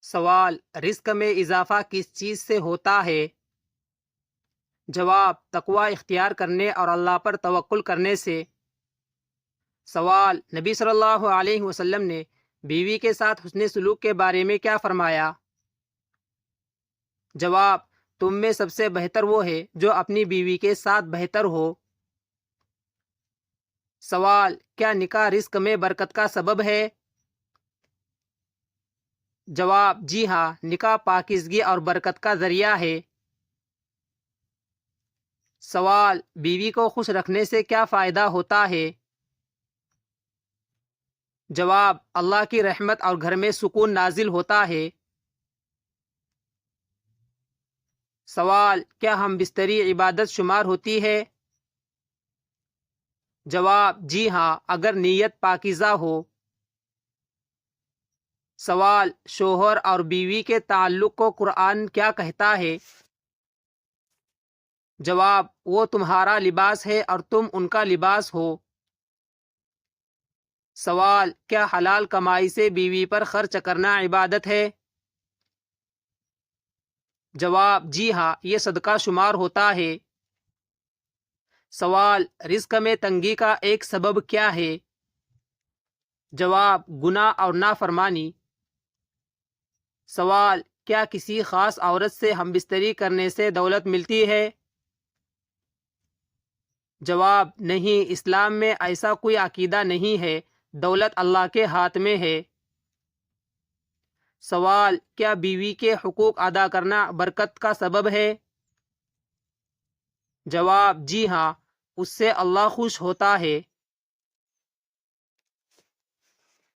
سوال: رزق میں اضافہ کس چیز سے ہوتا ہے؟ جواب: تقوی اختیار کرنے اور اللہ پر توکل کرنے سے۔ سوال: نبی صلی اللہ علیہ وسلم نے بیوی کے ساتھ حسن سلوک کے بارے میں کیا فرمایا؟ جواب: تم میں سب سے بہتر وہ ہے جو اپنی بیوی کے ساتھ بہتر ہو۔ سوال: کیا نکاح رزق میں برکت کا سبب ہے؟ جواب: جی ہاں، نکاح پاکیزگی اور برکت کا ذریعہ ہے۔ سوال: بیوی کو خوش رکھنے سے کیا فائدہ ہوتا ہے؟ جواب: اللہ کی رحمت اور گھر میں سکون نازل ہوتا ہے۔ سوال: کیا ہم بستری عبادت شمار ہوتی ہے؟ جواب: جی ہاں، اگر نیت پاکیزہ ہو۔ سوال: شوہر اور بیوی کے تعلق کو قرآن کیا کہتا ہے؟ جواب: وہ تمہارا لباس ہے اور تم ان کا لباس ہو۔ سوال: کیا حلال کمائی سے بیوی پر خرچ کرنا عبادت ہے؟ جواب: جی ہاں، یہ صدقہ شمار ہوتا ہے۔ سوال: رزق میں تنگی کا ایک سبب کیا ہے؟ جواب: گناہ اور نافرمانی۔ سوال: کیا کسی خاص عورت سے ہم بستری کرنے سے دولت ملتی ہے؟ جواب: نہیں، اسلام میں ایسا کوئی عقیدہ نہیں ہے، دولت اللہ کے ہاتھ میں ہے۔ سوال: کیا بیوی کے حقوق ادا کرنا برکت کا سبب ہے؟ جواب: جی ہاں، اس سے اللہ خوش ہوتا ہے۔